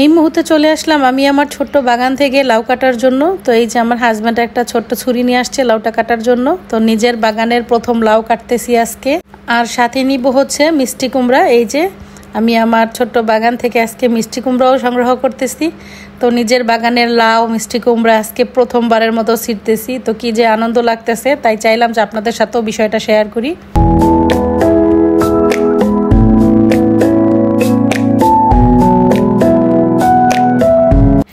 এই মুহূর্তে চলে আসলাম আমি আমার ছোট্ট বাগান থেকে লাউ কাটার জন্য। তো এই যে আমার হাজব্যান্ড একটা ছোট্ট ছুরি নিয়ে আসছে লাউটা কাটার জন্য। তো নিজের বাগানের প্রথম লাউ কাটতেছি আজকে। আর সাথে নিব হচ্ছে মিষ্টি কুমড়া। এই যে আমি আমার ছোট্ট বাগান থেকে আজকে মিষ্টি কুমড়াও সংগ্রহ করতেছি। তো নিজের বাগানের লাউ মিষ্টি কুমড়া আজকে প্রথমবারের মতো ছিঁড়তেছি। তো কি যে আনন্দ লাগতেছে, তাই চাইলাম যে আপনাদের সাথেও বিষয়টা শেয়ার করি।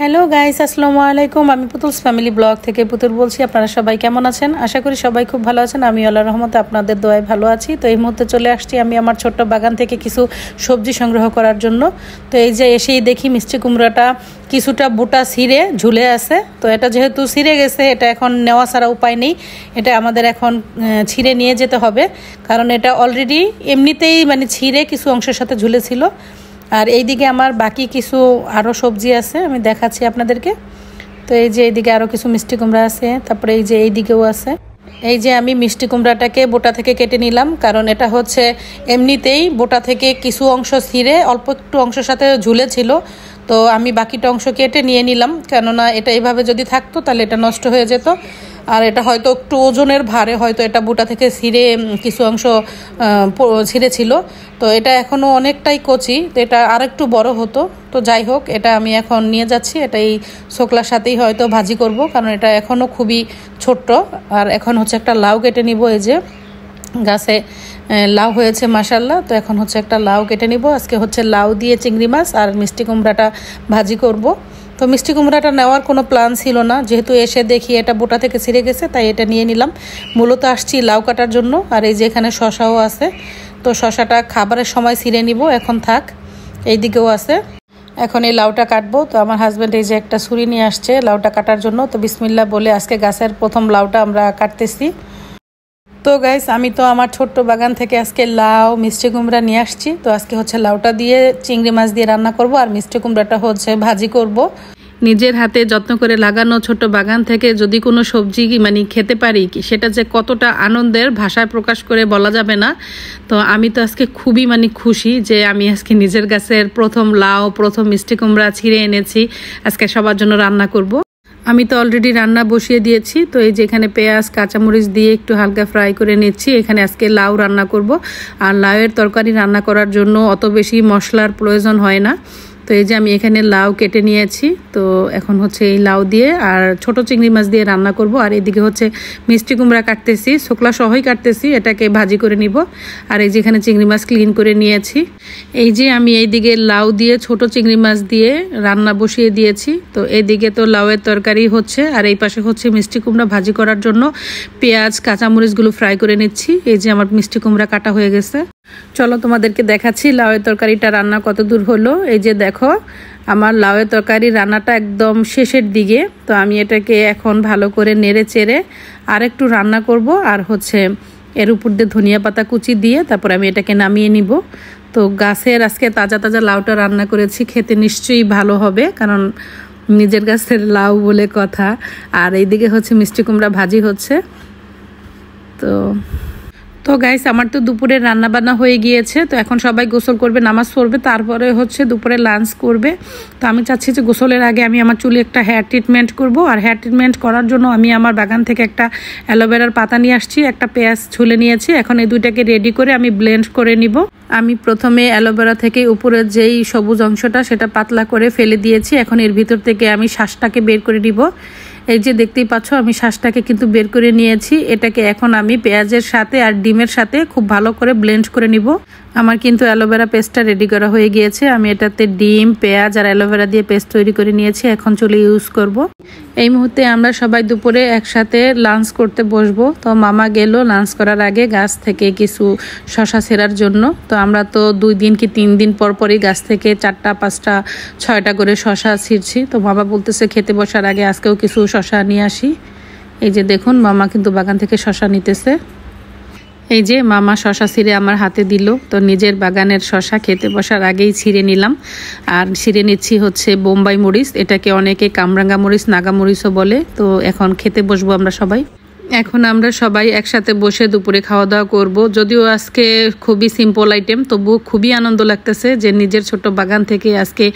হ্যালো গাইস, আসসালামু আলাইকুম। আমি পুতুলস ফ্যামিলি ব্লগ থেকে পুতুল বলছি। আপনারা সবাই কেমন আছেন? আশা করি সবাই খুব ভালো আছেন। আমি আল্লাহর রহমতে আপনাদের দোয়ায় ভালো আছি। তো এই মুহূর্তে চলে আসছি আমি আমার ছোট্ট বাগান থেকে কিছু সবজি সংগ্রহ করার জন্য। তো এই যে এসেই দেখি মিষ্টি কুমড়াটা কিছুটা বুটা ছিঁড়ে ঝুলে আছে। তো এটা যেহেতু ছিঁড়ে গেছে, এটা এখন নেওয়া ছাড়া উপায় নেই। এটা আমাদের এখন ছিঁড়ে নিয়ে যেতে হবে, কারণ এটা অলরেডি এমনিতেই মানে ছিঁড়ে কিছু অংশের সাথে ঝুলেছিল। আর এইদিকে আমার বাকি কিছু আরও সবজি আছে, আমি দেখাচ্ছি আপনাদেরকে। তো এই যে এইদিকে আরও কিছু মিষ্টি কুমড়া আছে, তারপরে এই যে এইদিকেও আছে। এই যে আমি মিষ্টি কুমড়াটাকে বোটা থেকে কেটে নিলাম, কারণ এটা হচ্ছে এমনিতেই বোটা থেকে কিছু অংশ ছিঁড়ে অল্প একটু অংশের সাথে ঝুলেছিল। তো আমি বাকিটা অংশ কেটে নিয়ে নিলাম, কেননা এটা এভাবে যদি থাকতো তাহলে এটা নষ্ট হয়ে যেত। আর এটা হয়তো একটু ওজনের ভারে হয়তো এটা বুটা থেকে ছিঁড়ে কিছু অংশ ছিঁড়েছিল। তো এটা এখনও অনেকটাই কচি, তো এটা আরেকটু বড় হতো। তো যাই হোক, এটা আমি এখন নিয়ে যাচ্ছি। এটা এই শোকলার সাথেই হয়তো ভাজি করব, কারণ এটা এখনও খুবই ছোট্ট। আর এখন হচ্ছে একটা লাউ কেটে নিব। এই যে গাছে লাউ হয়েছে মাশাল্লাহ। তো এখন হচ্ছে একটা লাউ কেটে নিব। আজকে হচ্ছে লাউ দিয়ে চিংড়ি মাছ আর মিষ্টি কুমড়াটা ভাজি করব। তো মিষ্টি কুমড়াটা নেওয়ার কোনো প্ল্যান ছিল না, যেহেতু এসে দেখি এটা বোটা থেকে ছিঁড়ে গেছে, তাই এটা নিয়ে নিলাম। মূলত আসছি লাউ কাটার জন্য। আর এই যে এখানে শশাও আছে, তো শশাটা খাবারের সময় ছিঁড়ে নিব, এখন থাক। এই দিকেও আছে। এখন এই লাউটা কাটবো। তো আমার হাজব্যান্ড এই যে একটা ছুরি নিয়ে আসছে লাউটা কাটার জন্য। তো বিসমিল্লাহ বলে আজকে গাছের প্রথম লাউটা আমরা কাটতেছি। তো গাইস, আমি তো আমার ছোট্ট বাগান থেকে আজকে লাউ মিষ্টি কুমড়া নিয়ে আসছি। তো আজকে হচ্ছে লাউটা দিয়ে চিংড়ি মাছ দিয়ে রান্না করব, আর মিষ্টি কুমড়াটা হচ্ছে ভাজি করব। নিজের হাতে যত্ন করে লাগানো ছোট বাগান থেকে যদি কোনো সবজি মানে খেতে পারি, সেটা যে কতটা আনন্দের ভাষায় প্রকাশ করে বলা যাবে না। তো আমি তো আজকে খুবই মানে খুশি যে আমি আজকে নিজের গাছের প্রথম লাউ প্রথম মিষ্টি কুমড়া ছিঁড়ে এনেছি, আজকে সবার জন্য রান্না করব। আমি তো অলরেডি রান্না বসিয়ে দিয়েছি। তো এই যে এখানে পেঁয়াজ কাঁচামরিচ দিয়ে একটু হালকা ফ্রাই করে নিচ্ছি। এখানে আজকে লাউ রান্না করব। আর লাউয়ের তরকারি রান্না করার জন্য অত বেশি মশলার প্রয়োজন হয় না। তো এই যে আমি এখানে লাউ কেটে নিয়েছি। তো এখন হচ্ছে এই লাউ দিয়ে আর ছোট চিংড়ি মাছ দিয়ে রান্না করব। আর এদিকে হচ্ছে মিষ্টি কুমড়া কাটতেছি, শুকলা সহই কাটতেছি, এটাকে ভাজি করে নিব। আর এই যে এখানে চিংড়ি মাছ ক্লিন করে নিয়েছি। এই যে আমি এইদিকে লাউ দিয়ে ছোট চিংড়ি মাছ দিয়ে রান্না বসিয়ে দিয়েছি। তো এইদিকে তো লাউয়ের তরকারি হচ্ছে, আর এই পাশে হচ্ছে মিষ্টি কুমড়া ভাজি করার জন্য পেঁয়াজ কাঁচামরিচগুলো ফ্রাই করে নিচ্ছি। এই যে আমার মিষ্টি কুমড়া কাটা হয়ে গেছে। চলো তোমাদেরকে দেখাচ্ছি লাউয়ের তরকারিটা রান্না কত দূর হলো। এই যে দেখো, আমার লাউয়ের তরকারি রান্নাটা একদম শেষের দিকে। তো আমি এটাকে এখন ভালো করে নেড়ে চেড়ে আর একটু রান্না করব। আর হচ্ছে এর উপর দিয়ে ধনিয়া পাতা কুচি দিয়ে তারপর আমি এটাকে নামিয়ে নিব। তো গাছের আজকে তাজা তাজা লাউটা রান্না করেছি, খেতে নিশ্চয়ই ভালো হবে, কারণ নিজের গাছের লাউ বলে কথা। আর এইদিকে হচ্ছে মিষ্টি কুমড়া ভাজি হচ্ছে। তো গাইস, আমার তো দুপুরে রান্না বান্না হয়ে গিয়েছে। তো এখন সবাই গোসল করবে, নামাজ পড়বে, তারপরে হচ্ছে দুপুরে লাঞ্চ করবে। তো আমি চাচ্ছি যে গোসলের আগে আমি আমার চুলে একটা হেয়ার ট্রিটমেন্ট করব। আর হেয়ার ট্রিটমেন্ট করার জন্য আমি আমার বাগান থেকে একটা অ্যালোভেরার পাতা নিয়ে আসছি, একটা পেঁয়াজ ছুলে নিয়েছি। এখন এই দুইটাকে রেডি করে আমি ব্লেন্ড করে নিব। আমি প্রথমে অ্যালোভেরা থেকে উপরের যেই সবুজ অংশটা সেটা পাতলা করে ফেলে দিয়েছি। এখন এর ভিতর থেকে আমি শ্বাসটাকে বের করে নিব। এই যে দেখতেই পাচ্ছ, আমি শ্বাসটাকে কিন্তু বের করে নিয়েছি। এটাকে এখন আমি পেঁয়াজের সাথে আর ডিমের সাথে খুব ভালো করে ব্লেন্ড করে নিব। আমার কিন্তু অ্যালোভেরা পেস্টটা রেডি করা হয়ে গিয়েছে। আমি এটাতে ডিম পেঁয়াজ আর অ্যালোভেরা দিয়ে পেস্ট তৈরি করে নিয়েছি, এখন চুলে ইউজ করব। এই মুহূর্তে আমরা সবাই দুপুরে একসাথে লাঞ্চ করতে বসবো। তো মামা গেল লাঞ্চ করার আগে গাছ থেকে কিছু শশা ছেঁড়ার জন্য। তো আমরা তো 2 দিন কি 3 দিন পর পরই গাছ থেকে 4টা 5টা 6টা করে শশা ছিঁড়ছি। তো মামা বলতেছে খেতে বসার আগে আজকেও কিছু শশা নিয়ে আসি। এই যে দেখুন, মামা কিন্তু বাগান থেকে শশা নিতেছে। এই যে মামা শশা ছিঁড়ে আমার হাতে দিল। তো নিজের বাগানের শশা খেতে বসার আগেই ছিঁড়ে নিলাম। আর ছিঁড়ে নিচ্ছি হচ্ছে বোম্বাই মরিচ, এটাকে অনেকে কামরাঙ্গা মরিচ নাগা মরিচও বলে। তো এখন খেতে বসবো আমরা সবাই। এখন আমরা সবাই একসাথে বসে দুপুরে খাওয়া দাওয়া করব। যদিও আজকে খুবই সিম্পল আইটেম, তবুও খুবই আনন্দ লাগতেছে যে নিজের ছোট বাগান থেকে আজকে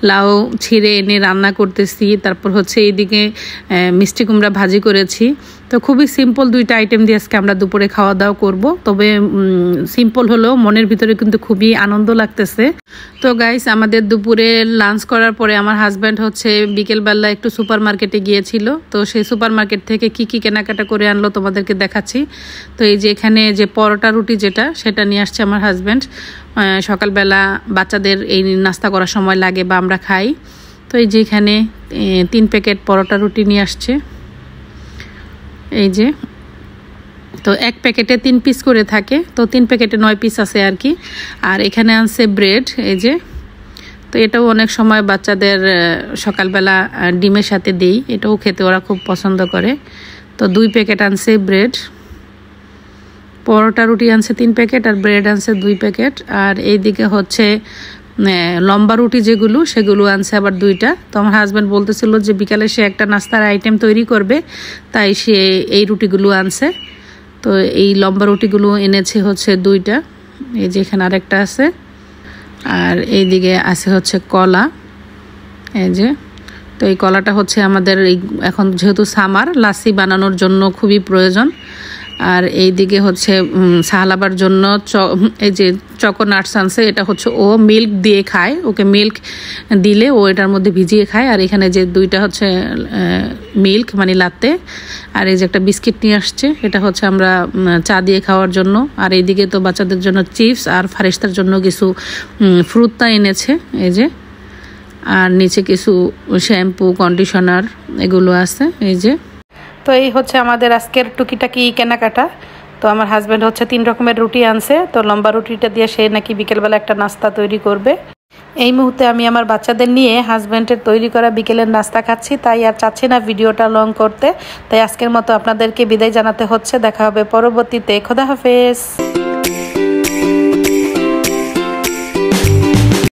লাউ ছিঁড়ে এনে রান্না করতেছি। তারপর হচ্ছে এইদিকে মিষ্টি কুমড়া ভাজি করেছি। তো খুবই সিম্পল দুইটা আইটেম দিয়ে আজকে আমরা দুপুরে খাওয়া দাওয়া করব। তবে সিম্পল হলেও মনের ভিতরে কিন্তু খুবই আনন্দ লাগতেছে। তো গাইস, আমাদের দুপুরে লাঞ্চ করার পরে আমার হাজব্যান্ড হচ্ছে বিকেলবেলা একটু সুপার মার্কেটে গিয়েছিল। তো সেই সুপার মার্কেট থেকে কি কি কেনাকাটা করে আনলো তোমাদেরকে দেখাচ্ছি। তো এই যে এখানে যে পরোটা রুটি যেটা, সেটা নিয়ে আসছে আমার হাজব্যান্ড। সকালবেলা বাচ্চাদের এই নাস্তা করার সময় লাগে বা আমরা খাই। তো এই যে এখানে 3 প্যাকেট পরোটা রুটি নিয়ে আসছে। এই যে, তো 1 প্যাকেটে 3 পিস করে থাকে, তো 3 প্যাকেটে 9 পিস আছে আর কি। আর এখানে আনছে ব্রেড, এই যে। তো এটাও অনেক সময় বাচ্চাদের সকালবেলা ডিমের সাথে দেই, এটাও খেতে ওরা খুব পছন্দ করে। তো 2 প্যাকেট আনছে ব্রেড। পরোটা রুটি আনছে 3 প্যাকেট আর ব্রেড আনছে 2 প্যাকেট। আর এইদিকে হচ্ছে লম্বা রুটি যেগুলো, সেগুলো আনছে আবার 2টা। তো আমার হাজব্যান্ড বলতেছিল যে বিকালে সে একটা নাস্তার আইটেম তৈরি করবে, তাই সে এই রুটিগুলো আনছে। তো এই লম্বা রুটিগুলো এনেছে হচ্ছে 2টা। এই যে এখানে আরেকটা আছে। আর এইদিকে আছে হচ্ছে কলা, এই যে। তো এই কলাটা হচ্ছে আমাদের এখন যেহেতু সামার, লাসি বানানোর জন্য খুবই প্রয়োজন। আর এইদিকে হচ্ছে সাহালাবার জন্য এই যে চকো নাটস আনছে, এটা হচ্ছে ও মিল্ক দিয়ে খায়, ওকে মিল্ক দিলে ও এটার মধ্যে ভিজিয়ে খায়। আর এখানে যে 2টা হচ্ছে মিল্ক মানে লাত্তে। আর এই যে একটা বিস্কিট নিয়ে আসছে, এটা হচ্ছে আমরা চা দিয়ে খাওয়ার জন্য। আর এইদিকে তো বাচ্চাদের জন্য চিপস আর ফারিস্তার জন্য কিছু ফ্রুটটা এনেছে, এই যে। আর নিচে কিছু শ্যাম্পু, কন্ডিশনার এগুলো আছে, এই যে। তো এই হচ্ছে আমাদের আজকের টুকিটাকি কেনাকাটা। তো আমার হাজব্যান্ড হচ্ছে 3 রকমের রুটি আনছে। তো লম্বা রুটিটা দিয়ে সে নাকি বিকেলবেলা একটা নাস্তা তৈরি করবে। এই মুহূর্তে আমি আমার বাচ্চাদের নিয়ে হাজব্যান্ডের তৈরি করা বিকেলের নাস্তা খাচ্ছি, তাই আর চাচ্ছি না ভিডিওটা লং করতে। তাই আজকের মতো আপনাদেরকে বিদায় জানাতে হচ্ছে। দেখা হবে পরবর্তীতে। খোদা হাফেজ।